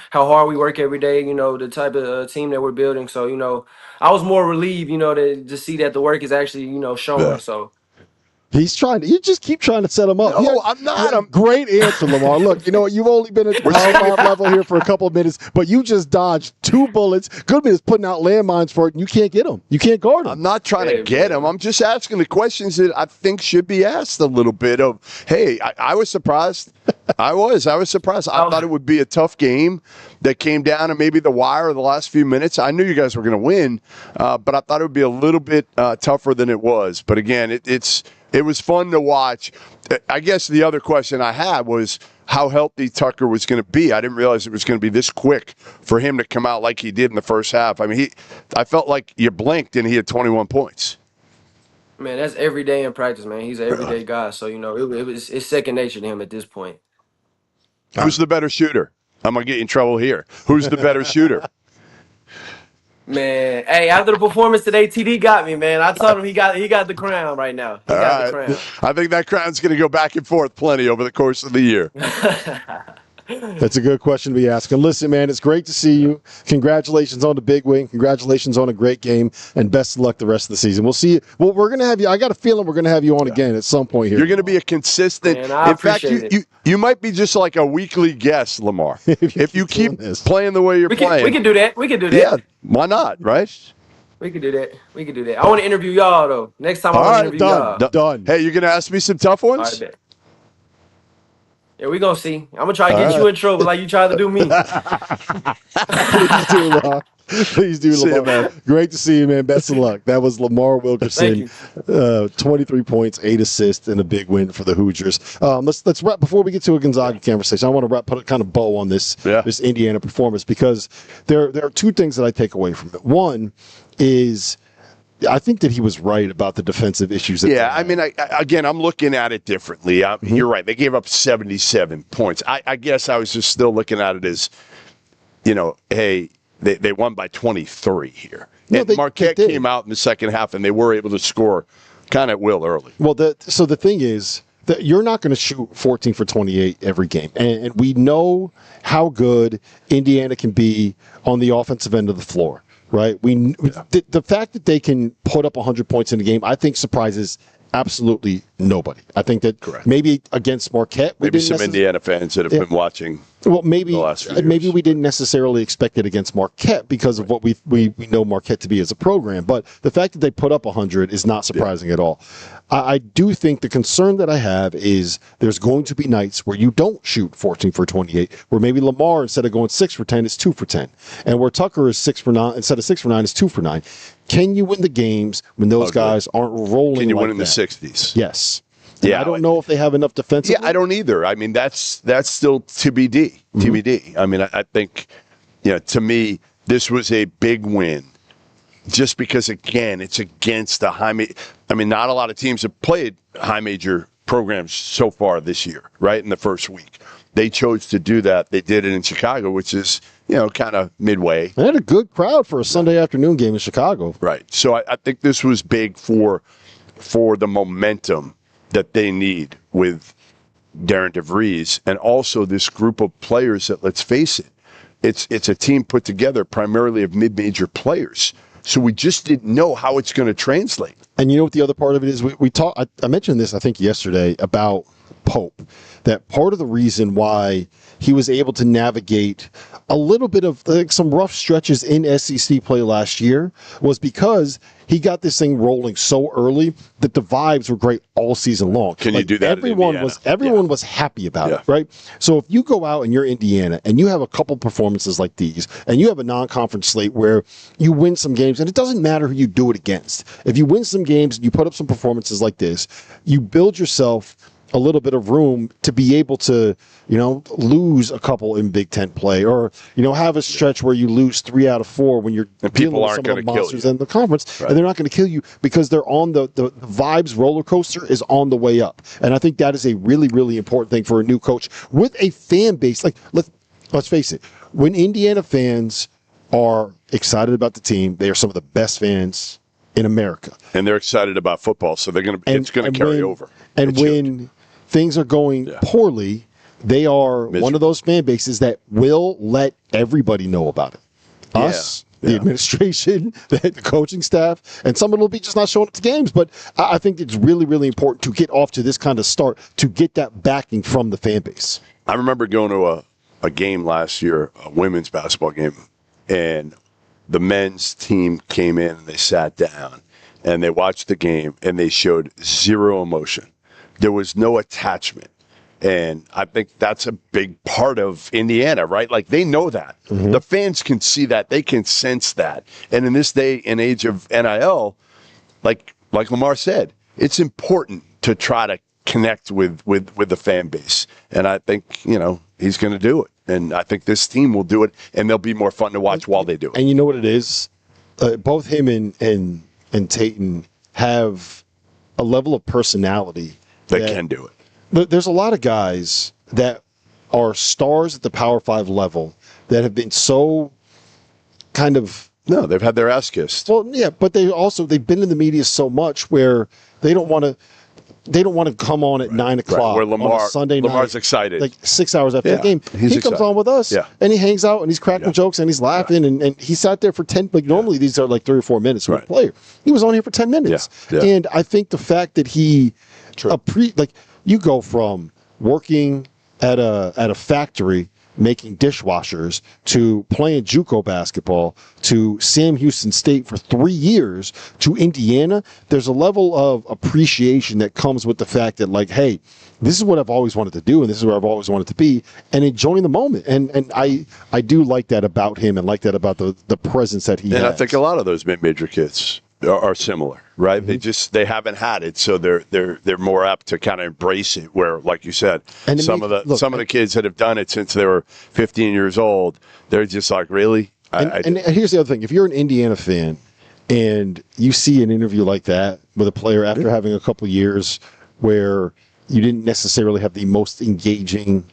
how hard we work every day, the type of team that we're building. So, I was more relieved, to see that the work is actually, showing. Yeah. So. He's trying to. You just keep trying to set him up. No, I'm not. Great answer, Lamar. Look, you've only been at the Power 5 level here for a couple of minutes, but you just dodged 2 bullets. Goodman is putting out landmines for it, and you can't get him. You can't guard him. I'm not trying to get him. I'm just asking the questions that I think should be asked a little bit of, hey, I was surprised. I was surprised. I thought it would be a tough game that came down to maybe the wire of the last few minutes. I knew you guys were going to win, but I thought it would be a little bit tougher than it was. But again, it was fun to watch. I guess the other question I had was how healthy Tucker was going to be. I didn't realize it was going to be this quick for him to come out like he did in the first half. I mean, I felt like you blinked and he had 21 points. Man, that's every day in practice, man. He's an everyday guy. So, it's second nature to him at this point. Who's the better shooter? I'm going to get you in trouble here. Who's the better shooter? Man, hey, after the performance today, TD got me, man. I told him he got the crown right now. He got the crown. I think that crown's going to go back and forth plenty over the course of the year. That's a good question to be asking. Listen, man, it's great to see you. Congratulations on the big win. Congratulations on a great game, and best of luck the rest of the season. We'll see you. Well, we're going to have you. I got a feeling we're going to have you on again at some point here. You're going to be a consistent. Man, in fact, you might be just like a weekly guest, Lamar. if you keep playing the way you're playing. We can do that. Yeah, why not, right? We could do that. We could do that. I want to interview y'all though. Next time I All want to right, interview y'all. Done. Hey, you're gonna ask me some tough All ones? right, bet. Yeah, we gonna see. I'm gonna try to All get right. you in trouble like you tried to do me. Please do, Lamar. Please do, See you, Lamar. man. Great to see you, man. Best of luck. That was Lamar Thank Wilkerson. you. 23 points, 8 assists, and a big win for the Hoosiers. Let's wrap before we get to a Gonzaga conversation. I want to put a kind of bow on this Indiana performance because there are two things that I take away from it. One is I think that he was right about the defensive issues. I mean, again, I'm looking at it differently. You're right. They gave up 77 points. I guess I was just still looking at it as, hey, they won by 23 here. No, and Marquette came out in the second half, and they were able to score kind of at will early. Well, so the thing is that you're not going to shoot 14 for 28 every game. And we know how good Indiana can be on the offensive end of the floor. Right. The fact that they can put up 100 points in a game, I think, surprises absolutely nobody. I think that maybe against Marquette, maybe some Indiana fans that have been watching. Well, maybe the last few years. Maybe we didn't necessarily expect it against Marquette because of what we know Marquette to be as a program. But the fact that they put up 100 is not surprising at all. I do think the concern that I have is there's going to be nights where you don't shoot 14 for 28, where maybe Lamar, instead of going 6 for 10, is 2 for 10. And where Tucker is 6 for 9, instead of 6 for 9, is 2 for 9. Can you win the games when those guys aren't rolling? Can you like win in the that? 60s? Yes. And I don't know if they have enough defensive. Yeah, I don't either. I mean, that's still TBD. TBD. I mean, I think, to me, this was a big win. Just because, again, it's against the high major. I mean, not a lot of teams have played high major programs so far this year, right, in the first week. They chose to do that. They did it in Chicago, which is, kind of midway. They had a good crowd for a Sunday afternoon game in Chicago. Right. So I think this was big for the momentum that they need with Darren DeVries and also this group of players that, let's face it, it's a team put together primarily of mid-major players. So we just didn't know how it's going to translate. And you know what the other part of it is? We talked. I mentioned this, I think, yesterday about Pope. That part of the reason why he was able to navigate a little bit of some rough stretches in SEC play last year was because he got this thing rolling so early that the vibes were great all season long. Can you do that? Everyone was happy about it, right? So if you go out and you're Indiana and you have a couple performances like these, and you have a non-conference slate where you win some games, and it doesn't matter who you do it against. If you win some games and you put up some performances like this, you build yourself a little bit of room to be able to, lose a couple in Big Ten play, or have a stretch where you lose 3 out of 4 when you're dealing with some of the monsters in the conference, and they're not going to kill you because they're on the vibes roller coaster is on the way up, and I think that is a really, really important thing for a new coach with a fan base. Like let's face it, when Indiana fans are excited about the team, they are some of the best fans in America, and they're excited about football, so it's going to carry over. And when things are going poorly, they are one of those fan bases that will let everybody know about it. Us, the administration, the coaching staff, and some of them will be just not showing up to games. But I think it's really, really important to get off to this kind of start to get that backing from the fan base. I remember going to a game last year, a women's basketball game, and the men's team came in and they sat down and they watched the game and they showed zero emotion. There was no attachment. And I think that's a big part of Indiana, right? Like, they know that. Mm-hmm. The fans can see that. They can sense that. And in this day and age of NIL, like Lamar said, it's important to try to connect with the fan base. And I think, he's going to do it. And I think this team will do it, and they'll be more fun to watch while they do it. And you know what it is? Both him and Tayton have a level of personality that can do it. There's a lot of guys that are stars at the Power 5 level that have been so kind of... No, they've had their ass kissed. Well, yeah, but they've been in the media so much where they don't want to come on at 9 o'clock where Lamar, on a Sunday night. Lamar's excited. Like 6 hours after the game. He comes on with us and he hangs out and he's cracking jokes and he's laughing and he sat there for 10, normally these are like 3 or 4 minutes with a player. He was on here for 10 minutes. Yeah. And I think the fact that he, you go from working at a factory making dishwashers to playing JUCO basketball to Sam Houston State for 3 years to Indiana, there's a level of appreciation that comes with the fact that, like, hey, this is what I've always wanted to do, and this is where I've always wanted to be, and enjoying the moment. And I do like that about him, and like that about the presence that he has. And I think a lot of those mid-major kids are similar, right? Mm-hmm. They haven't had it, so they're more apt to kind of embrace it. Where, like you said, some of the kids that have done it since they were 15 years old, they're just like, really? And here's the other thing: if you're an Indiana fan and you see an interview like that with a player after having a couple years where you didn't necessarily have the most engaging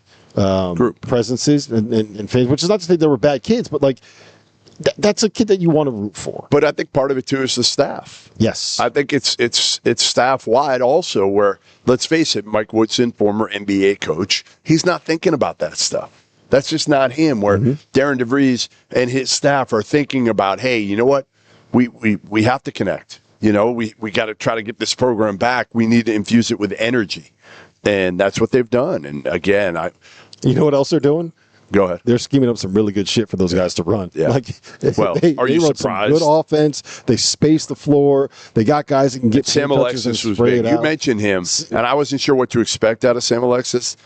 presences and fans, which is not to say they were bad kids, but like. That's a kid that you want to root for. But I think part of it too is the staff. Yes, I think it's staff wide also. Where, let's face it, Mike Woodson, former NBA coach, he's not thinking about that stuff. That's just not him. Where Darren DeVries and his staff are thinking about, hey, you know what, we have to connect. You know, we got to try to get this program back. We need to infuse it with energy, and that's what they've done. And again, you know what else they're doing? Go ahead. They're scheming up some really good shit for those guys to run. Yeah. Like, well, are you run surprised? Some good offense. They space the floor. They got guys that can get Sam Alexis was big. You mentioned him, and I wasn't sure what to expect out of Sam Alexis,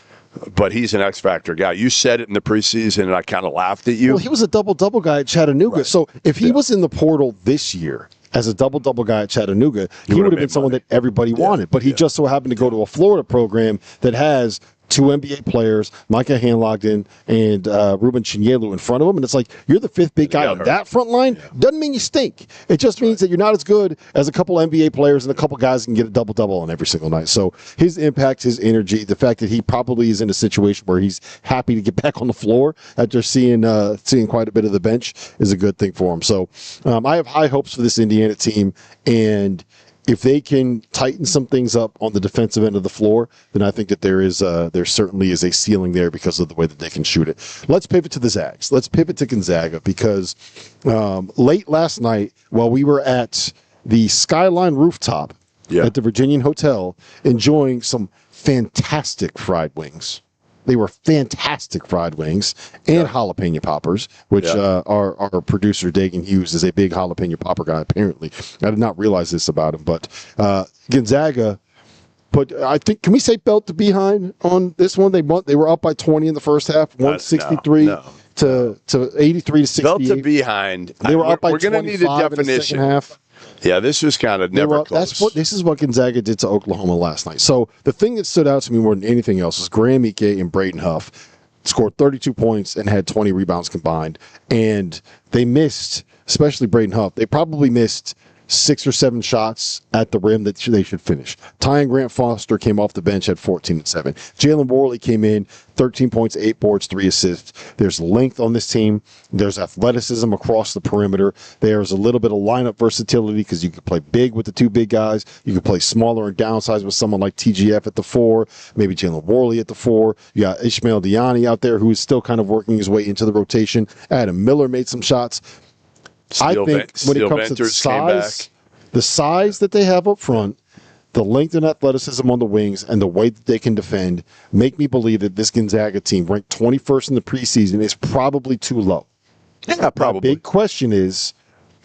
but he's an X Factor guy. You said it in the preseason, and I kind of laughed at you. Well, he was a double-double guy at Chattanooga. Right. So if he was in the portal this year as a double-double guy at Chattanooga, he would have been someone that everybody wanted. But he just so happened to go to a Florida program that has two NBA players, Micah Hanlogden and Ruben Chinyelu in front of him. And it's like, you're the fifth big guy on that front line. Yeah. Doesn't mean you stink. It just means that you're not as good as a couple NBA players and a couple guys can get a double-double on every single night. So his impact, his energy, the fact that he probably is in a situation where he's happy to get back on the floor after seeing quite a bit of the bench is a good thing for him. So I have high hopes for this Indiana team, and if they can tighten some things up on the defensive end of the floor, then I think that there certainly is a ceiling there because of the way that they can shoot it. Let's pivot to the Zags. Let's pivot to Gonzaga because late last night, while we were at the Skyline rooftop at the Virginian Hotel, enjoying some fantastic fried wings. They were fantastic fried wings and jalapeno poppers, which our producer, Dagan Hughes, is a big jalapeno popper guy, apparently. I did not realize this about him. But Gonzaga, I think, can we say belt to behind on this one? They were up by 20 in the first half, 163 to 83 to 68. Belt to behind. They were up by 25 we're going to need a definition. In the second half. Yeah, this was kind of never close. This is what Gonzaga did to Oklahoma last night. So the thing that stood out to me more than anything else is Graham Ike and Braden Huff scored 32 points and had 20 rebounds combined. And they missed, especially Braden Huff, they probably missed 6 or 7 shots at the rim that they should finish. Ty and Grant Foster came off the bench at 14 and 7. Jalen Worley came in, 13 points, 8 boards, 3 assists. There's length on this team. There's athleticism across the perimeter. There's a little bit of lineup versatility because you can play big with the two big guys. You can play smaller and downsize with someone like TGF at the 4, maybe Jalen Worley at the 4. You got Ishmael Diani out there who is still kind of working his way into the rotation. Adam Miller made some shots. I think when it comes to the size that they have up front, the length and athleticism on the wings, and the way that they can defend, make me believe that this Gonzaga team, ranked 21st in the preseason, is probably too low. Yeah, probably. The big question is,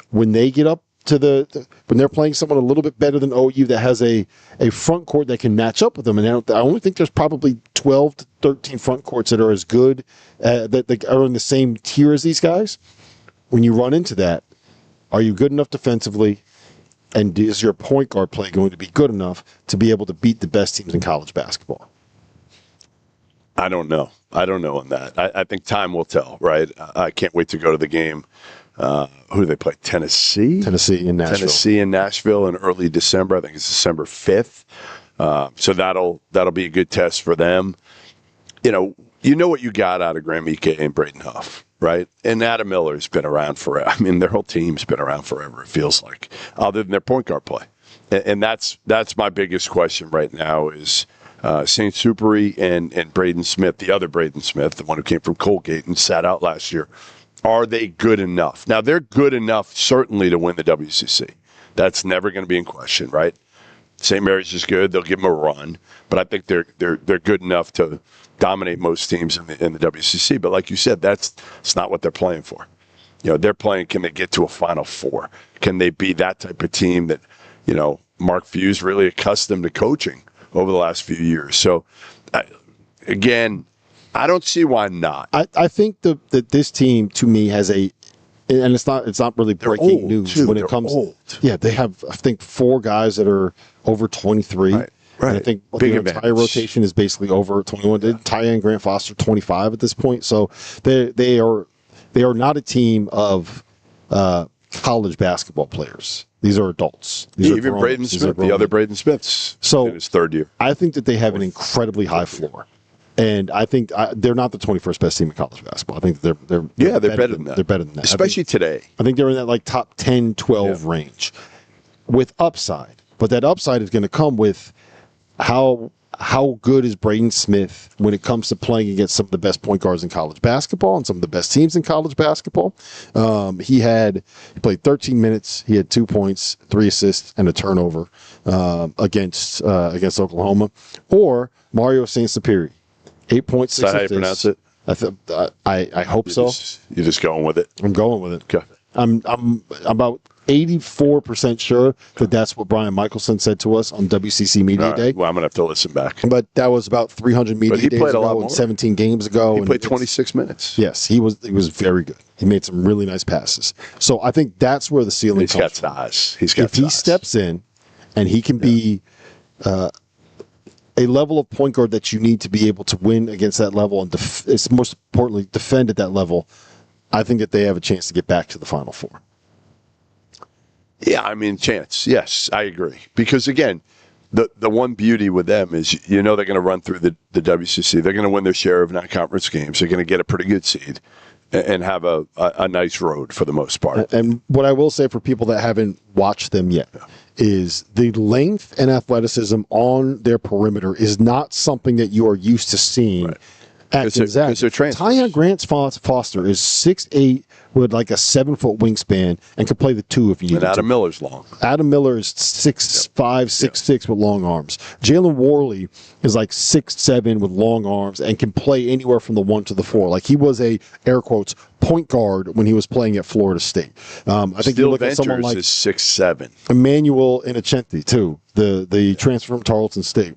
when they get up to when they're playing someone a little bit better than OU that has a front court that can match up with them, and I only think there's probably 12 to 13 front courts that are as good, that are in the same tier as these guys. When you run into that, are you good enough defensively? And is your point guard play going to be good enough to be able to beat the best teams in college basketball? I don't know on that. I think time will tell, right? I can't wait to go to the game. Who do they play? Tennessee in Nashville in early December. I think it's December 5th. So that'll be a good test for them. You know what you got out of Graham Ike and Braden Huff, right? And Adam Miller's been around forever. I mean, their whole team's been around forever, it feels like, other than their point guard play. And that's my biggest question right now is St. Superi and Braden Smith, the other Braden Smith, the one who came from Colgate and sat out last year. Are they good enough? Now, they're good enough, certainly, to win the WCC. That's never going to be in question, right? St. Mary's is good. They'll give them a run. But I think they're good enough to dominate most teams in the WCC. But like you said, that's not what they're playing for. They're playing, can they get to a Final Four? Can they be that type of team that, Mark Few's really accustomed to coaching over the last few years? So, again, I don't see why not. I think that this team, to me, has and it's not really breaking news when it comes. Old. Yeah, they have, I think, 4 guys that are over 23. Right. And I think Big the entire rotation is basically over 21. Ty and Grant Foster 25 at this point. So they are not a team of college basketball players. These are adults. Even Braden Smith, the other Braden Smith's in his third year. I think that they have an incredibly high floor. And I think they're not the 21st best team in college basketball. I think they're better than that. They're better than that. Especially today. I think they're in that top 10, 12 range with upside. But that upside is going to come with how good is Braden Smith when it comes to playing against some of the best point guards in college basketball and some of the best teams in college basketball. He played 13 minutes. He had 2 points, 3 assists, and a turnover against Oklahoma. Or Mario St. Superi, 8 points. Is that how you pronounce it? I hope so. You're just going with it. I'm going with it. Okay. I'm about 84% sure that that's what Brian Michelson said to us on WCC Media Day. Well, I'm going to have to listen back. But that was about 300 media days ago and 17 games ago. He played 26 minutes. Yes, he was very good. He made some really nice passes. So I think that's where the ceiling comes from. He's got size. If he steps in and he can be a level of point guard that you need to be able to win against that level and most importantly defend at that level, I think that they have a chance to get back to the Final Four. Yeah, I mean, chance. Yes, I agree. Because, again, the one beauty with them is, they're going to run through the WCC. They're going to win their share of non-conference games. They're going to get a pretty good seed and have a nice road for the most part. And what I will say for people that haven't watched them yet is the length and athleticism on their perimeter is not something that you are used to seeing at Gonzaga. Tyon Grant Foster is 6'8", with like a 7-foot wingspan and could play the 2 if you need to. And Adam Miller's long. Adam Miller is 6'5", 6'6", with long arms. Jalen Worley is like 6'7", with long arms and can play anywhere from the 1 to the 4. Like he was a, air quotes, point guard when he was playing at Florida State. I think you look at someone like is 6'7". Emmanuel Innocenti too, the transfer from Tarleton State,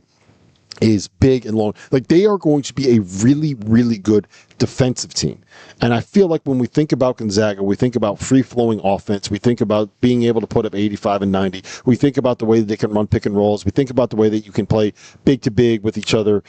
is big and long. Like they are going to be a really, really good defensive team. And I feel like when we think about Gonzaga, we think about free-flowing offense. We think about being able to put up 85 and 90. We think about the way that they can run pick and rolls. We think about the way that you can play big to big with each other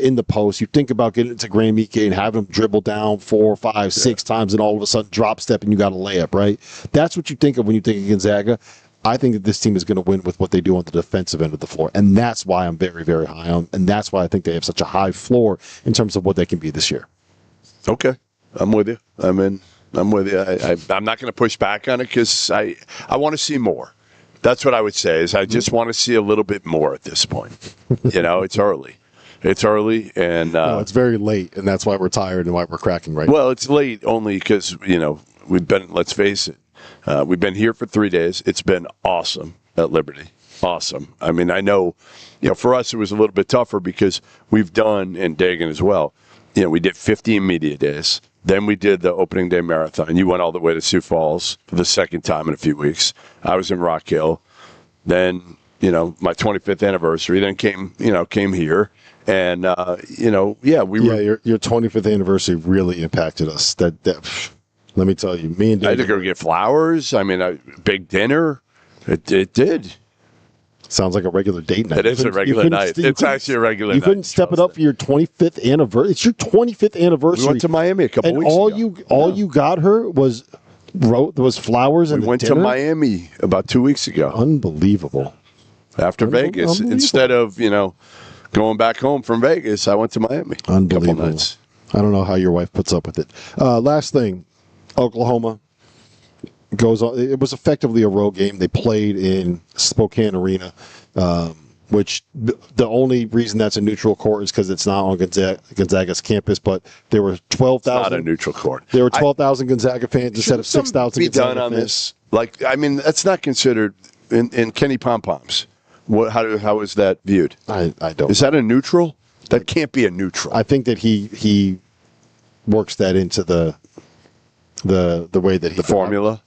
in the post. You think about getting into Graham Ike and having him dribble down 4, 5, 6 times and all of a sudden drop step and you got a layup, right? That's what you think of when you think of Gonzaga. I think that this team is going to win with what they do on the defensive end of the floor. And that's why I'm very, very high on. And that's why I think they have such a high floor in terms of what they can be this year. Okay. I'm with you. I'm with you. I'm not going to push back on it because I want to see more. That's what I would say is I just want to see a little bit more at this point. It's early. It's early. And it's very late. And that's why we're tired and why we're cracking right now. Well, it's late only because, we've been, let's face it, we've been here for 3 days. It's been awesome at Liberty. Awesome. I mean, I know, for us it was a little bit tougher because we've done, and Dagan as well, we did 15 media days. Then we did the opening day marathon. You went all the way to Sioux Falls for the second time in a few weeks. I was in Rock Hill. Then, my 25th anniversary. Then came here. And, your 25th anniversary really impacted us. Let me tell you, me and David, I had to go get flowers. I mean, a big dinner. It did. Sounds like a regular date night. It is a regular night. It's actually a regular night. You couldn't step it up for your 25th anniversary. It's your 25th anniversary. We went to Miami a couple weeks ago. All you got her was flowers and we went dinner? to Miami about 2 weeks ago. Unbelievable. After Vegas. Instead of, going back home from Vegas, I went to Miami. Unbelievable. Couple nights. I don't know how your wife puts up with it. Last thing. Oklahoma goes on. It was effectively a road game. They played in Spokane Arena, which the only reason that's a neutral court is because it's not on Gonzaga's campus. But there were 12,000. Not a neutral court. There were 12,000 Gonzaga fans instead of 6,000. Be done on this. That's not considered in Kenny Pom Poms. How is that viewed? I don't. Is that a neutral? That can't be a neutral. I think that he works that into the way that he formula,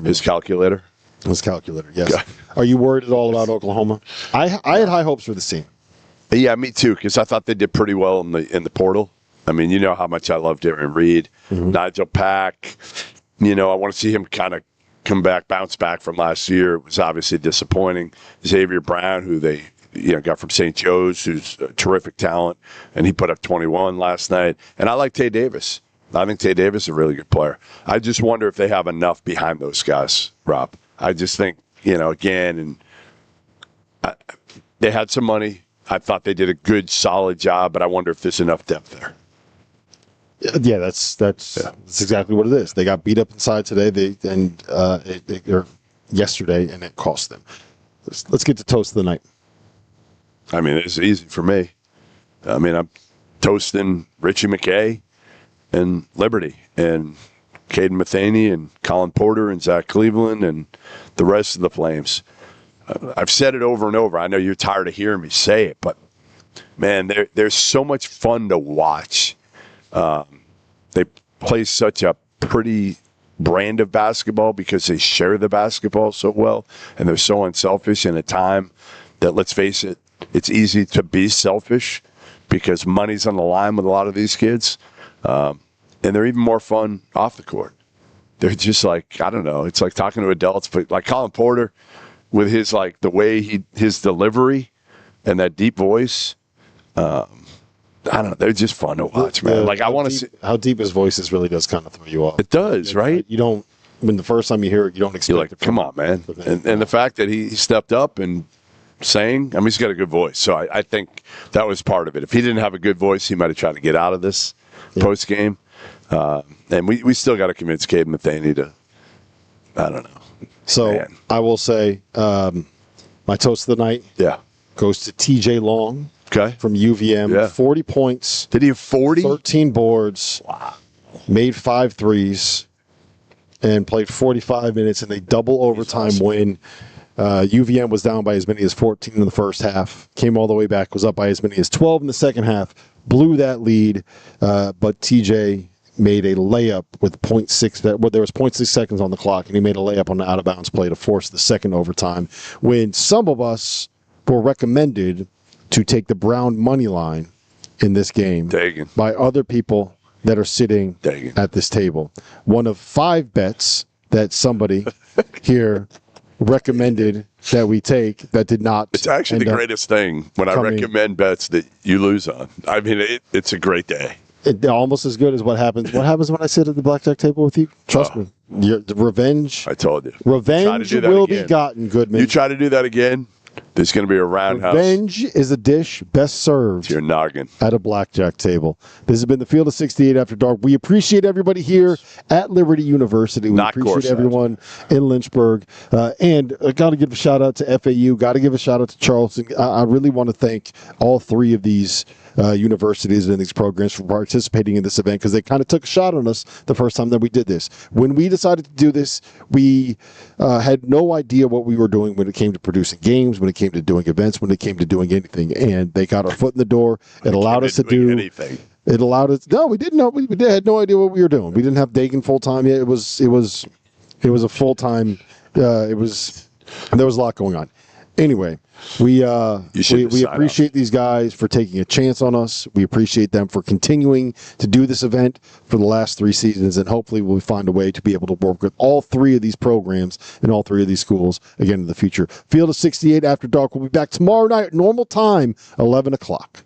his calculator. His calculator, yes. Are you worried at all about Oklahoma? I had high hopes for the team. Yeah, me too, because I thought they did pretty well in the portal. I mean, you know how much I love Darren Reed, Nigel Pack. You know, I want to see him kind of bounce back from last year. It was obviously disappointing. Xavier Brown, who they got from St. Joe's, who's a terrific talent, and he put up 21 last night. And I like Tay Davis. I think Tay Davis is a really good player. I just wonder if they have enough behind those guys, Rob. I just think, again, and they had some money. I thought they did a good, solid job, but I wonder if there's enough depth there. Yeah, that's exactly what it is. They got beat up inside today, or yesterday, and it cost them. Let's get to toast of the night. I mean, it's easy for me. I mean, I'm toasting Ritchie McKay and Liberty and Caden Matheny and Colin Porter and Zach Cleveland and the rest of the Flames. I've said it over and over. I know you're tired of hearing me say it, but, man, they're so much fun to watch. They play such a pretty brand of basketball because they share the basketball so well, and they're so unselfish in a time that, let's face it, it's easy to be selfish because money's on the line with a lot of these kids. And they're even more fun off the court. They're just like, I don't know, it's like talking to adults, but like Colin Porter with his, like, the way his delivery and that deep voice, I don't know, they're just fun to watch, man. Like, I want to see how deep his voice is. Really does kind of throw you off. It does, right? You don't, when the first time you hear it, you don't expect You're like, it. come on, man. And the fact that he stepped up and sang, I mean, he's got a good voice. So I think that was part of it. If he didn't have a good voice, he might have tried to get out of this post game. And we still got to convince Caden Matheny to, I don't know. So Man. I will say my toast of the night goes to TJ Long from UVM. Yeah. 40 points. Did he have 40? 13 boards. Wow. Made 5 threes and played 45 minutes in a double overtime win. UVM was down by as many as 14 in the first half, came all the way back, was up by as many as 12 in the second half, blew that lead, but TJ made a layup with 0.6. There was 0.6 seconds on the clock, and he made a layup on the out-of-bounds play to force the second overtime, when some of us were recommended to take the Brown money line in this game by other people that are sitting at this table. One of 5 bets that somebody here recommended that we take that did not. It's actually the greatest thing when I recommend bets that you lose on. I mean, it's a great day. Almost as good as what happens. What happens when I sit at the blackjack table with you? Trust me. The revenge. I told you. Revenge will be gotten, Goodman. You try to do that again, there's going to be a roundhouse. Revenge is a dish best served to your noggin at a blackjack table. This has been the Field of 68 After Dark. We appreciate everybody here at Liberty University. We appreciate everyone in Lynchburg. And got to give a shout out to FAU. Got to give a shout out to Charleston. I really want to thank all 3 of these universities and these programs for participating in this event, because they kind of took a shot on us the first time that we did this. When we decided to do this, we had no idea what we were doing when it came to producing games, when it came to doing events, when it came to doing anything. And they got our foot in the door. It allowed us to do anything. It allowed us. No, we didn't know. We had no idea what we were doing. We didn't have Dagan full time yet. It was a full time. There was a lot going on. Anyway, we appreciate these guys for taking a chance on us. We appreciate them for continuing to do this event for the last 3 seasons, and hopefully we'll find a way to be able to work with all 3 of these programs and all 3 of these schools again in the future. Field of 68 After Dark will be back tomorrow night, normal time, 11 o'clock.